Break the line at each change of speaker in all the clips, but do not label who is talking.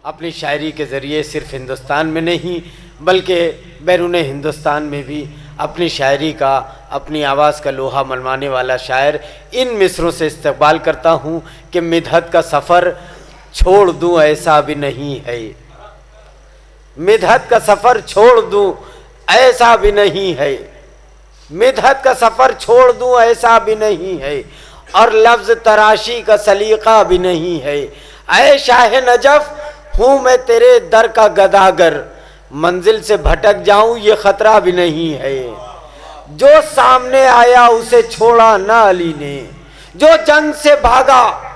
अपनी शायरी के ज़रिए सिर्फ़ हिंदुस्तान में नहीं बल्कि बैरून हिंदुस्तान में भी अपनी शायरी का, अपनी आवाज़ का लोहा मनवाने वाला शायर इन मिसरों से इस्तकबाल करता हूँ कि मिदहत का सफ़र छोड़ दूँ ऐसा भी नहीं है, मिदहत का सफ़र छोड़ दूँ ऐसा भी नहीं है, मिदहत का सफ़र छोड़ दूँ ऐसा भी नहीं है, और लफ्ज़ तराशी का सलीक़ा भी नहीं है। ऐ शाह नजफ़ हूँ मैं तेरे दर का गदागर, मंजिल से भटक जाऊँ ये ख़तरा भी नहीं है। जो सामने आया उसे छोड़ा ना अली ने, जो जंग से भागा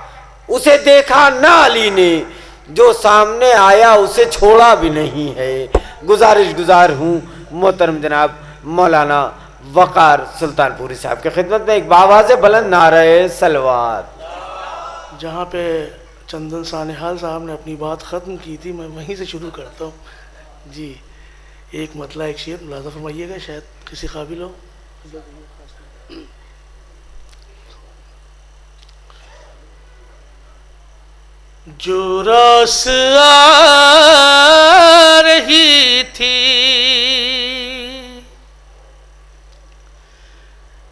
उसे देखा ना अली ने, जो सामने आया उसे छोड़ा भी नहीं है। गुजारिश गुजार हूँ मोहतरम जनाब मौलाना वक़ार सुल्तानपुरी साहब के खिदमत में एक बावाज़ बुलंद नारे सलवात।
जहाँ पे चंदन सानेहाल साहब ने अपनी बात ख़त्म की थी, मैं वहीं से शुरू करता हूँ जी। एक मतला एक शेर मुलाज़ा फरमाइएगा, शायद किसी काबिल हो। जो रास आ रही थी,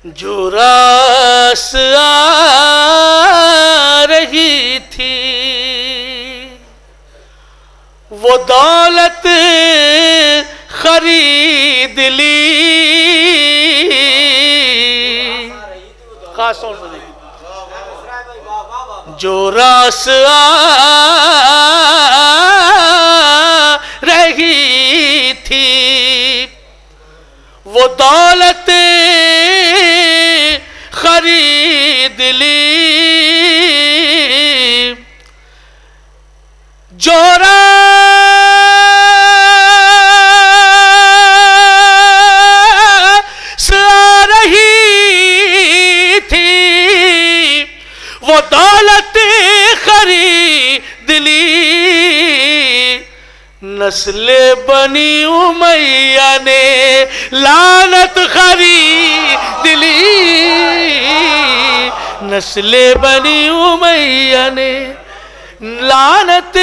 जो रास आ रही थी, वो दौलत खरीद ली। खास तौर से देखिए, जो रास आ रही थी, वो दौलत खरीद ली। जो रास आ रही थी, वो दौलत खरीद ली। नस्ल बनी उमैया ने लानत खरीद ली, नस्ल बनी उमैया ने लानत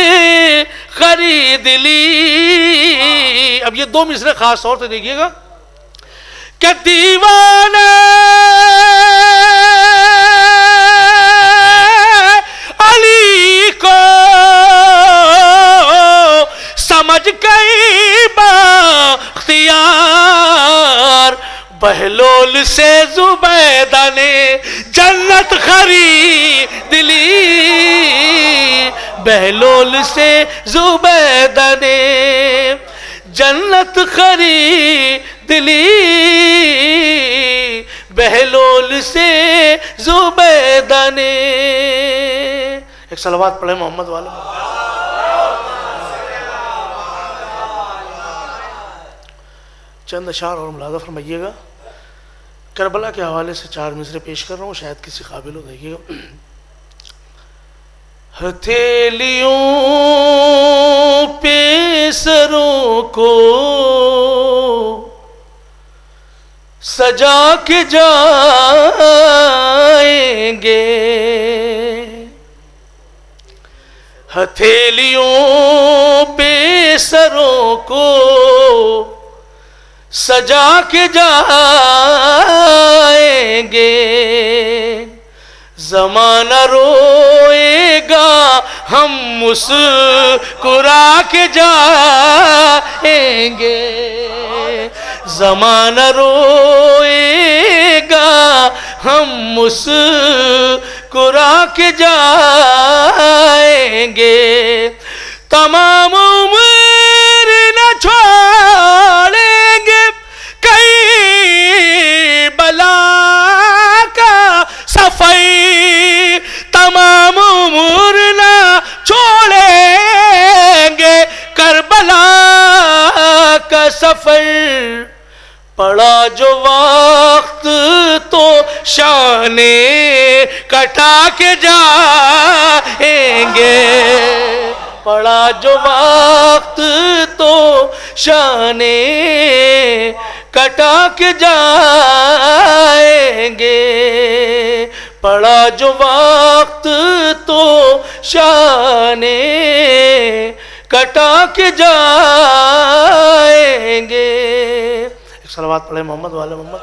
खरीद ली। अब ये दो मिसरे खास तौर से देखिएगा कि दीवाना अली को समझ गई बख्तियार, बहलोल से जुबैदा ने जन्नत खरीद ली, बहलोल से जुबैदा ने जन्नत खरीद ली, बहलोल से जुबैदा ने। एक सलवात पढ़े मोहम्मद वाले। चंद अशार और मुलाज़ा फरमाइएगा। करबला के हवाले से चार मिसरे पेश कर रहा हूँ, शायद किसी काबिल हो। देखिएगा। हथेलियों पे सरों को सजा के जाएंगे, हथेलियों पे सरों को सजा के जाएंगे। ज़माना रोएगा हम मुस्कुरा के जाएंगे, ज़माना रोएगा हम मुस्कुरा के जाएंगे। तमाम उम्र न छोड़ेंगे कई बला का सफ़र, तमाम उम्र न छोड़ेंगे करबला का सफ़र। पड़ा जो वक्त तो शाने कटा के जाएंगे, पड़ा जो वक्त तो शाने कटा के जाएंगे, पड़ा जो वक्त तो शाने कटा के जाएंगे। एक सलावत पढ़े मोहम्मद वाले मोहम्मद।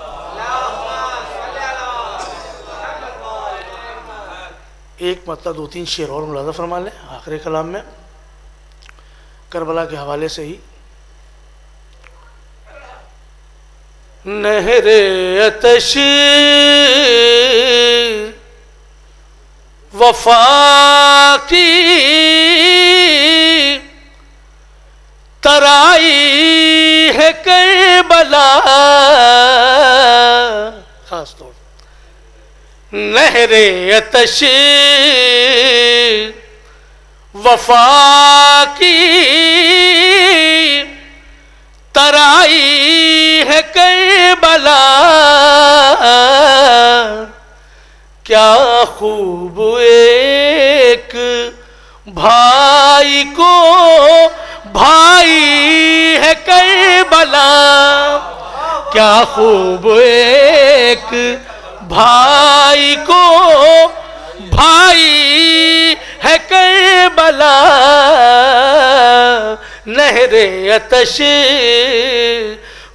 एक मतलब 2-3 शेर और मुलाज़ा फरमा लें आखिरी कलाम में, करबला के हवाले से ही। नहरे अतश वफा की तराई है करबला, खास तौर नहरे अतश वफा की तराई है करबला, क्या खूब एक भाई को भाई है करबला, क्या खूब एक भाई को भाई है करबला, नहरे अतश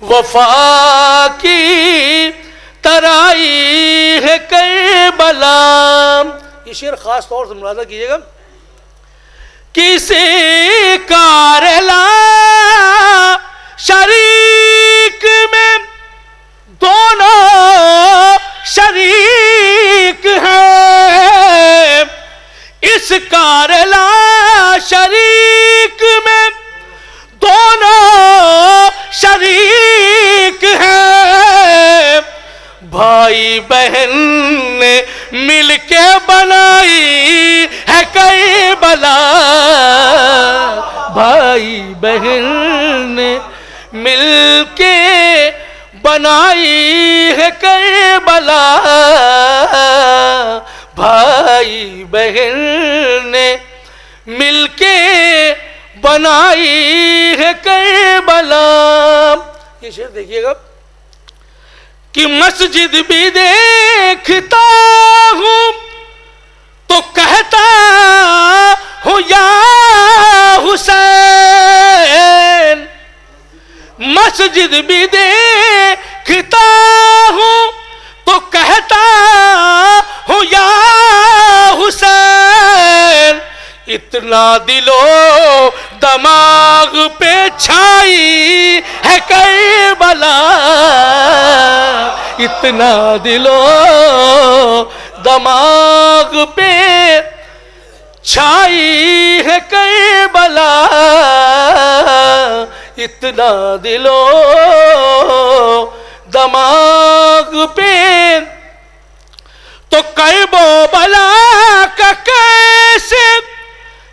वफा की तराई है करबला। ये शेर खास तौर से मुलाज़ा कीजिएगा। किसी कारला शरीक में दोनों शरीक हैं, इस कारला शरीक में दोनों शरीक हैं, भाई बहन ने मिलके बनाई है करबला, भाई बहन ने मिलके बनाई है करबला, भाई बहन ने मिलके बनाई है करबला। ये शेर देखिएगा कि मस्जिद भी देखता हूँ तो कहता हूँ या हुसैन, मस्जिद भी देखता हूँ तो कहता हूँ या हुसैन, इतना दिलो दमाग पे छाई है करबला, इतना दिलो दमाग पे छाई है करबला, इतना दिलो दमाग पे तो करबो बला का कैसे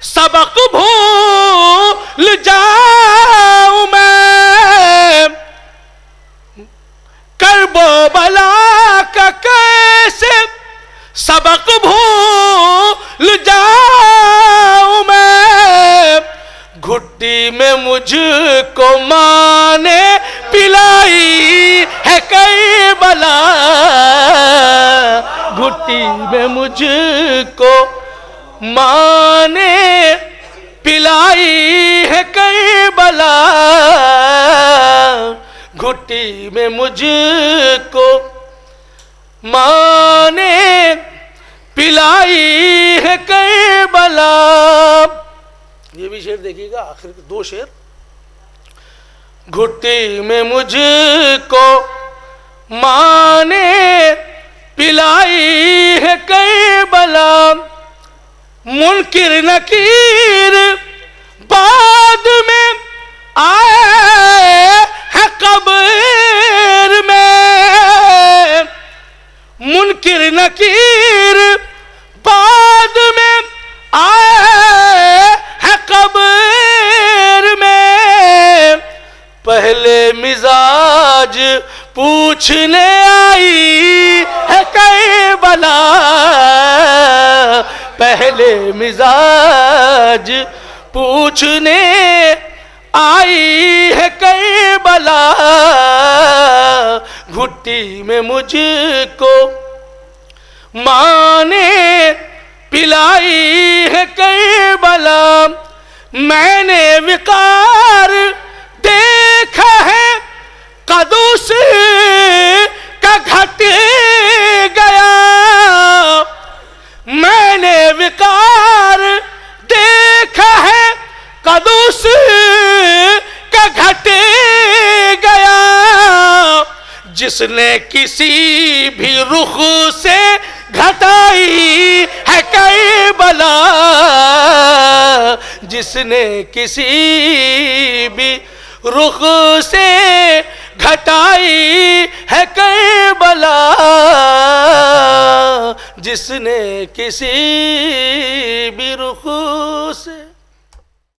सबक भूल जाऊं मैं, करबो बला का कैसे सबक भूल जाऊं मैं, घुट्टी में मुझको माने पिलाई है करबला, घुट्टी में मुझको माने पिलाई है करबला, घुट्टी में मुझको माने पिलाई है करबला। ये भी शेर देखिएगा आखिर 2 शेर। घुट्टी में मुझको माने पिलाई है करबला, मुनकिर नकीर बाद में आए है कब्र में, मुनकिर नकीर बाद में आए है कब्र में, पहले मिजाज पूछने आई है करबला, पहले मिजाज पूछने आई है करबला, घुट्टी में मुझको माने पिलाई है करबला, मैंने विकार देखा है कदूस का घट गया, मैंने विकार देखा है कदूस का घट गया, जिसने किसी भी रुख से घटाई है करबला, जिसने किसी भी रुख से घटाई है करबला, जिसने किसी भी रुख से